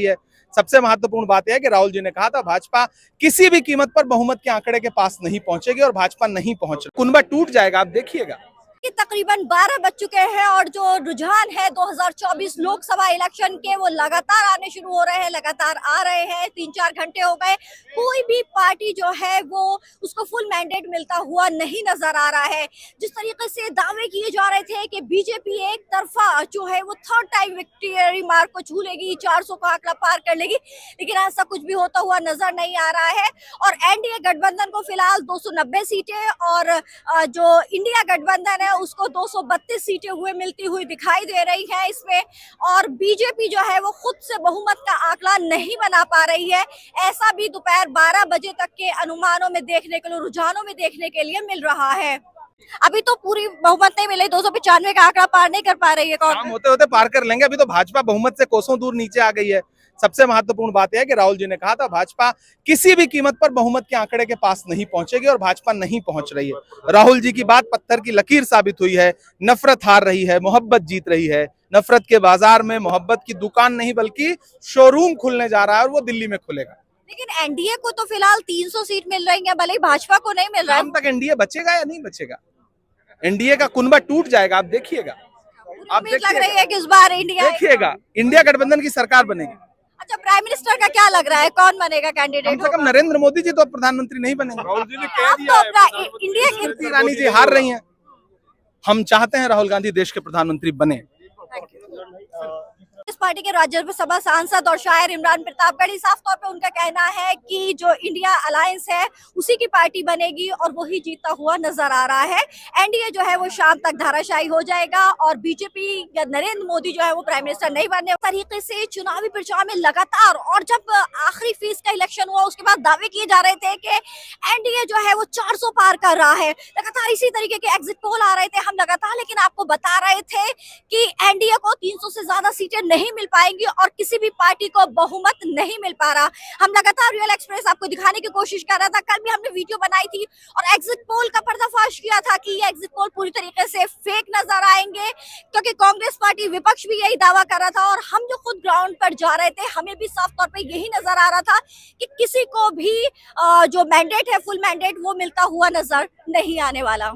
है। सबसे महत्वपूर्ण बात यह है कि राहुल जी ने कहा था भाजपा किसी भी कीमत पर बहुमत के आंकड़े के पास नहीं पहुंचेगी और भाजपा नहीं पहुंच रही। कुनबा टूट जाएगा, आप देखिएगा। तकरीबन 12 बज चुके हैं और जो रुझान है 2024 लोकसभा इलेक्शन के वो लगातार आने शुरू हो रहे हैं, लगातार आ रहे हैं। 3-4 घंटे हो गए, कोई भी पार्टी जो है वो उसको फुल मैंडेट मिलता हुआ नहीं नजर आ रहा है। जिस तरीके से दावे किए जा रहे थे कि बीजेपी एक तरफा जो है वो थर्ड टाइम विक्ट्री मार्क को छू लेगी, 400 का आंकड़ा पार कर लेगी, लेकिन ऐसा कुछ भी होता हुआ नजर नहीं आ रहा है। और एनडीए गठबंधन को फिलहाल 290 सीटें और जो इंडिया गठबंधन है उसको 232 सीटें हुए मिलती हुई दिखाई दे रही है इसमें। और बीजेपी जो है वो खुद से बहुमत का आंकड़ा नहीं बना पा रही है। ऐसा भी दोपहर 12 बजे तक के अनुमानों में देखने के लिए, रुझानों में देखने के लिए मिल रहा है। अभी तो पूरी बहुमत नहीं मिली, 295 का आंकड़ा पार नहीं कर पा रही है। काम होते होते पार कर लेंगे। अभी तो भाजपा बहुमत से कोसों दूर नीचे आ गई है। सबसे महत्वपूर्ण बात यह है कि राहुल जी ने कहा था भाजपा किसी भी कीमत पर बहुमत के आंकड़े के पास नहीं पहुंचेगी और भाजपा नहीं पहुंच रही है। राहुल जी की बात पत्थर की लकीर साबित हुई है। नफरत हार रही है, मोहब्बत जीत रही है। नफरत के बाजार में मोहब्बत की दुकान नहीं बल्कि शोरूम खुलने जा रहा है और वो दिल्ली में खुलेगा। लेकिन एनडीए को तो फिलहाल 300 सीट मिल रही है, भले ही भाजपा को नहीं मिल रहा है। शाम तक एनडीए बचेगा या नहीं बचेगा? एनडीए का कुनबा टूट जाएगा, आप देखिएगा। आप लग रही है कि इस बार इंडिया देखिएगा, इंडिया गठबंधन की सरकार बनेगी। अच्छा, प्राइम मिनिस्टर का क्या लग रहा है, कौन बनेगा कैंडिडेट? कम से कम नरेंद्र मोदी जी तो प्रधानमंत्री नहीं बनेंगे। राहुल जी ने कह दिया तो अपना इंडिया स्मृति ईरानी जी हार रही हैं। हम चाहते हैं राहुल गांधी देश के प्रधानमंत्री बने। इस पार्टी के राज्यसभा सांसद और शायर इमरान प्रतापगढ़ी, साफ तौर पे उनका कहना है कि जो इंडिया अलायंस है उसी की पार्टी बनेगी और वही जीता हुआ नजर आ रहा है। एनडीए जो है वो शाम तक धाराशायी हो जाएगा और बीजेपी या नरेंद्र मोदी जो है वो प्राइम मिनिस्टर नहीं बनने तरीके से चुनावी प्रचार में लगातार। और जब आखिरी फेज का इलेक्शन हुआ उसके बाद दावे किए जा रहे थे कि एनडीए जो है वो 400 पार कर रहा है, लगातार इसी तरीके के एग्जिट पोल आ रहे थे हम लगातार, लेकिन आपको बता रहे थे कि एनडीए को 300 से ज्यादा सीटें नहीं मिल पाएंगी और किसी भी पार्टी को बहुमत नहीं मिल पा रहा। हम लगातार रियल एक्सप्रेस आपको दिखाने की कोशिश कर रहा था। कल भी हमने वीडियो बनाई थी और एग्जिट पोल का पर्दाफाश किया था कि ये एग्जिट पोल पूरी तरीके से फेक नजर आएंगे, क्योंकि कांग्रेस पार्टी विपक्ष भी यही दावा कर रहा था और हम जो खुद ग्राउंड पर जा रहे थे हमें भी साफ तौर पर यही नजर आ रहा था कि किसी को भी जो मैंडेट है, फुल मैंडेट, वो मिलता हुआ नजर नहीं आने वाला।